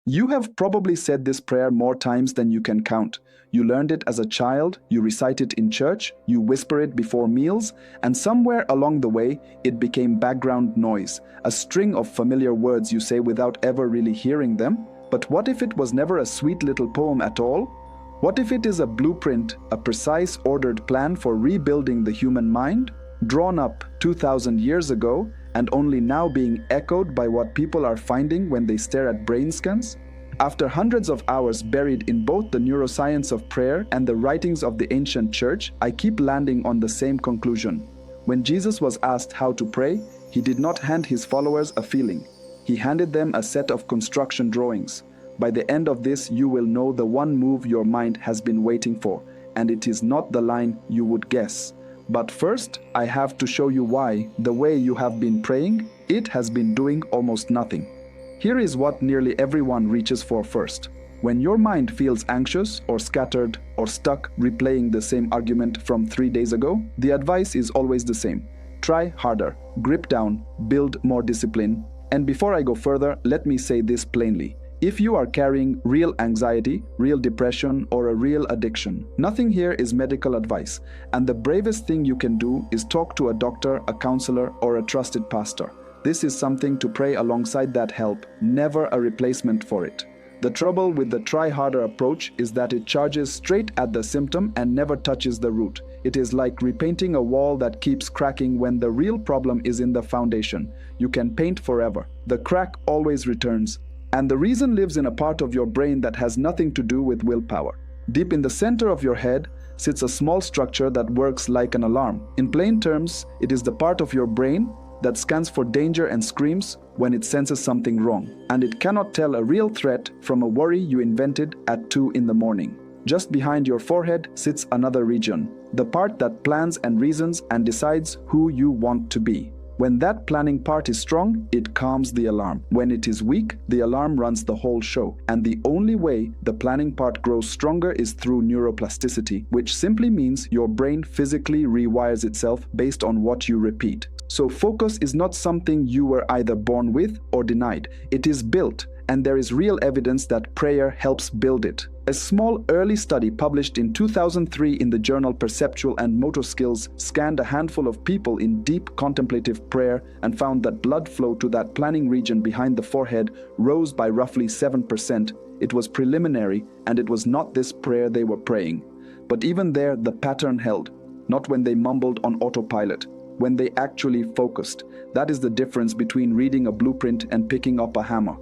You have probably said this prayer more times than you can count. You learned it as a child, you recite it in church, you whisper it before meals, and somewhere along the way, it became background noise, a string of familiar words you say without ever really hearing them. But what if it was never a sweet little poem at all? What if it is a blueprint, a precise, ordered plan for rebuilding the human mind, drawn up 2,000 years ago, and only now being echoed by what people are finding when they stare at brain scans? After hundreds of hours buried in both the neuroscience of prayer and the writings of the ancient church, I keep landing on the same conclusion. When Jesus was asked how to pray, he did not hand his followers a feeling. He handed them a set of construction drawings. By the end of this, you will know the one move your mind has been waiting for, and it is not the line you would guess. But first, I have to show you why, the way you have been praying, it has been doing almost nothing. Here is what nearly everyone reaches for first. When your mind feels anxious or scattered or stuck replaying the same argument from 3 days ago, the advice is always the same. Try harder, grip down, build more discipline. And before I go further, let me say this plainly. If you are carrying real anxiety, real depression, or a real addiction, nothing here is medical advice. And the bravest thing you can do is talk to a doctor, a counselor, or a trusted pastor. This is something to pray alongside that help, never a replacement for it. The trouble with the try harder approach is that it charges straight at the symptom and never touches the root. It is like repainting a wall that keeps cracking when the real problem is in the foundation. You can paint forever. The crack always returns. And the reason lives in a part of your brain that has nothing to do with willpower. Deep in the center of your head sits a small structure that works like an alarm. In plain terms, it is the part of your brain that scans for danger and screams when it senses something wrong. And it cannot tell a real threat from a worry you invented at 2 in the morning. Just behind your forehead sits another region, the part that plans and reasons and decides who you want to be. When that planning part is strong, it calms the alarm. When it is weak, the alarm runs the whole show. And the only way the planning part grows stronger is through neuroplasticity, which simply means your brain physically rewires itself based on what you repeat. So focus is not something you were either born with or denied. It is built, and there is real evidence that prayer helps build it. A small early study published in 2003 in the journal Perceptual and Motor Skills scanned a handful of people in deep contemplative prayer and found that blood flow to that planning region behind the forehead rose by roughly 7%. It was preliminary, and it was not this prayer they were praying. But even there, the pattern held, not when they mumbled on autopilot, when they actually focused. That is the difference between reading a blueprint and picking up a hammer.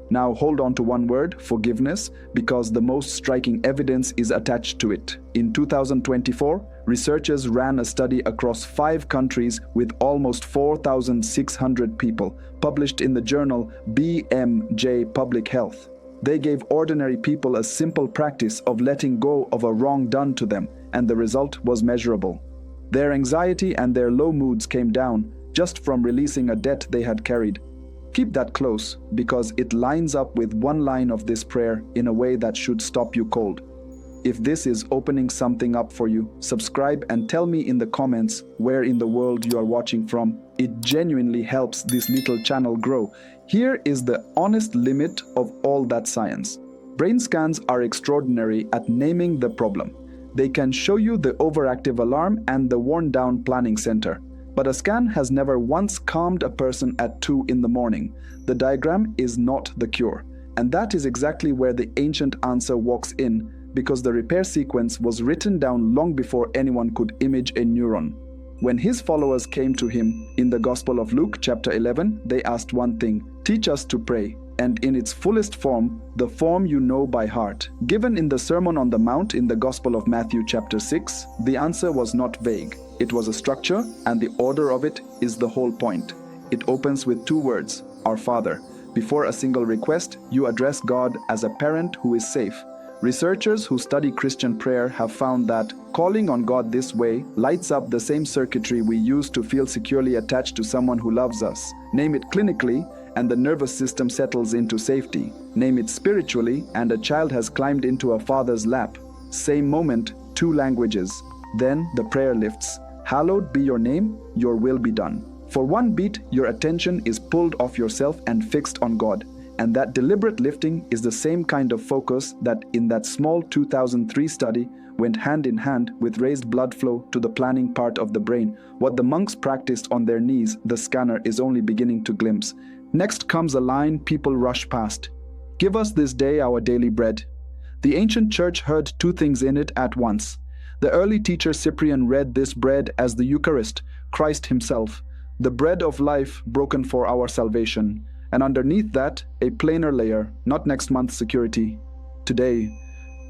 Now hold on to one word, forgiveness, because the most striking evidence is attached to it. In 2024, researchers ran a study across 5 countries with almost 4,600 people, published in the journal BMJ Public Health. They gave ordinary people a simple practice of letting go of a wrong done to them, and the result was measurable. Their anxiety and their low moods came down just from releasing a debt they had carried. Keep that close, because it lines up with one line of this prayer in a way that should stop you cold. If this is opening something up for you, subscribe and tell me in the comments where in the world you are watching from. It genuinely helps this little channel grow. Here is the honest limit of all that science. Brain scans are extraordinary at naming the problem. They can show you the overactive alarm and the worn-down planning center. But a scan has never once calmed a person at 2 in the morning. The diagram is not the cure. And that is exactly where the ancient answer walks in, because the repair sequence was written down long before anyone could image a neuron. When his followers came to him in the Gospel of Luke chapter 11, they asked one thing: teach us to pray. And in its fullest form, the form you know by heart. Given in the Sermon on the Mount in the Gospel of Matthew chapter 6, the answer was not vague. It was a structure, and the order of it is the whole point. It opens with 2 words, Our Father. Before a single request, you address God as a parent who is safe. Researchers who study Christian prayer have found that calling on God this way lights up the same circuitry we use to feel securely attached to someone who loves us. Name it clinically, and the nervous system settles into safety. Name it spiritually, and a child has climbed into a father's lap. Same moment, 2 languages. Then the prayer lifts. Hallowed be your name, your will be done. For one beat, your attention is pulled off yourself and fixed on God. And that deliberate lifting is the same kind of focus that in that small 2003 study went hand in hand with raised blood flow to the planning part of the brain. What the monks practiced on their knees, the scanner is only beginning to glimpse. Next comes a line people rush past. Give us this day our daily bread. The ancient church heard two things in it at once. The early teacher Cyprian read this bread as the Eucharist, Christ himself, the bread of life broken for our salvation. And underneath that, a plainer layer, not next month's security. Today,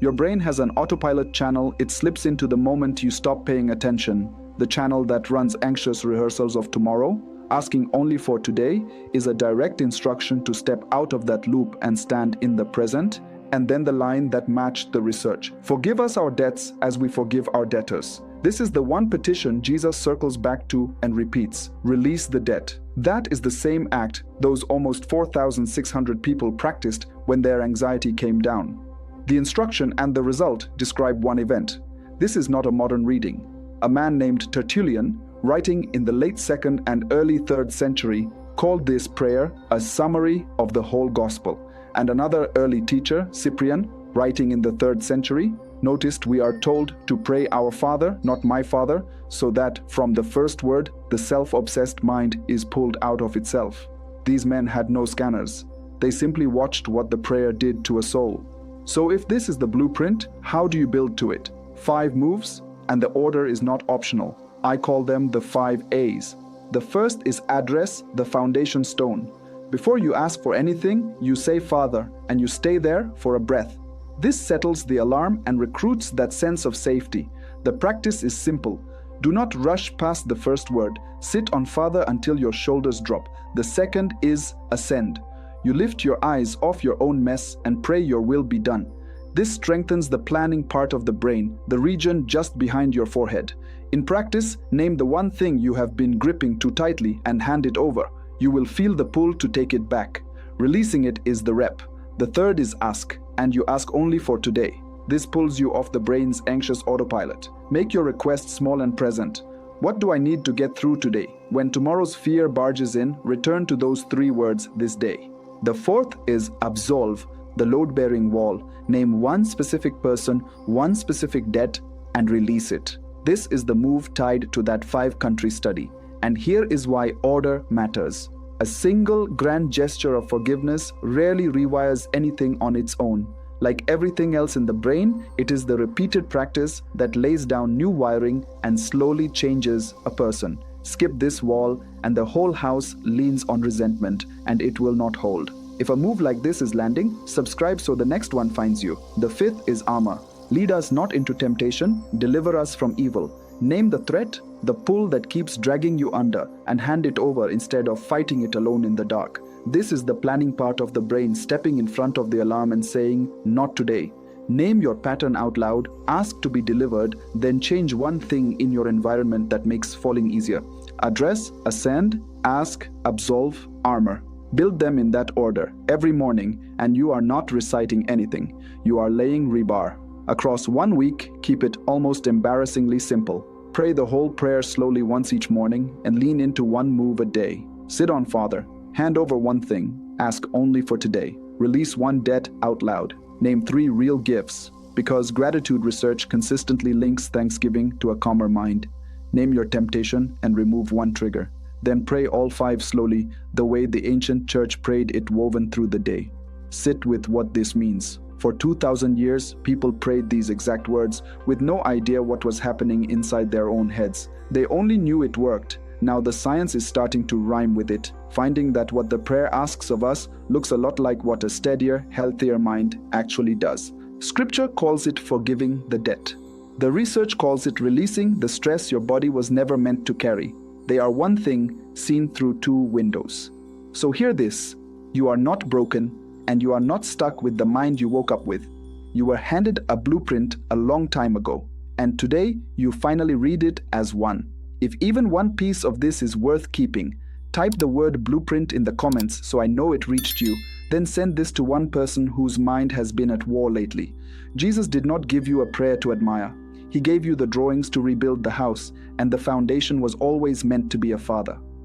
your brain has an autopilot channel. It slips into the moment you stop paying attention. The channel that runs anxious rehearsals of tomorrow, asking only for today, is a direct instruction to step out of that loop and stand in the present. And then the line that matched the research. Forgive us our debts as we forgive our debtors. This is the one petition Jesus circles back to and repeats. Release the debt. That is the same act those almost 4,600 people practiced when their anxiety came down. The instruction and the result describe one event. This is not a modern reading. A man named Tertullian, writing in the late 2nd and early 3rd century, called this prayer a summary of the whole gospel. And another early teacher, Cyprian, writing in the 3rd century, noticed we are told to pray our Father, not my Father, so that from the first word, the self-obsessed mind is pulled out of itself. These men had no scanners. They simply watched what the prayer did to a soul. So if this is the blueprint, how do you build to it? 5 moves, and the order is not optional. I call them the 5 A's. The first is address, the foundation stone. Before you ask for anything, you say Father, and you stay there for a breath. This settles the alarm and recruits that sense of safety. The practice is simple. Do not rush past the first word. Sit on Father until your shoulders drop. The second is ascend. You lift your eyes off your own mess and pray your will be done. This strengthens the planning part of the brain, the region just behind your forehead. In practice, name the one thing you have been gripping too tightly and hand it over. You will feel the pull to take it back. Releasing it is the rep. The third is ask, and you ask only for today. This pulls you off the brain's anxious autopilot. Make your request small and present. What do I need to get through today? When tomorrow's fear barges in, return to those 3 words this day. The fourth is absolve, the load-bearing wall. Name one specific person, one specific debt, and release it. This is the move tied to that 5-country study. And here is why order matters. A single grand gesture of forgiveness rarely rewires anything on its own. Like everything else in the brain, it is the repeated practice that lays down new wiring and slowly changes a person. Skip this wall and the whole house leans on resentment, and it will not hold. If a move like this is landing, subscribe so the next one finds you. The 5th is armor. Lead us not into temptation, deliver us from evil. Name the threat, the pull that keeps dragging you under, and hand it over instead of fighting it alone in the dark. This is the planning part of the brain stepping in front of the alarm and saying, not today. Name your pattern out loud, ask to be delivered, then change one thing in your environment that makes falling easier. Address, ascend, ask, absolve, armor. Build them in that order every morning, and you are not reciting anything. You are laying rebar. Across 1 week, keep it almost embarrassingly simple. Pray the whole prayer slowly once each morning and lean into one move a day. Sit on Father. Hand over one thing. Ask only for today. Release one debt out loud. Name 3 real gifts, because gratitude research consistently links Thanksgiving to a calmer mind. Name your temptation and remove one trigger. Then pray all 5 slowly, the way the ancient church prayed it woven through the day. Sit with what this means. For 2,000 years, people prayed these exact words with no idea what was happening inside their own heads. They only knew it worked. Now the science is starting to rhyme with it, finding that what the prayer asks of us looks a lot like what a steadier, healthier mind actually does. Scripture calls it forgiving the debt. The research calls it releasing the stress your body was never meant to carry. They are one thing seen through 2 windows. So hear this: you are not broken, and you are not stuck with the mind you woke up with. You were handed a blueprint a long time ago, and today you finally read it as one. If even one piece of this is worth keeping, type the word blueprint in the comments so I know it reached you. Then send this to one person whose mind has been at war lately. Jesus did not give you a prayer to admire. He gave you the drawings to rebuild the house, and the foundation was always meant to be a father.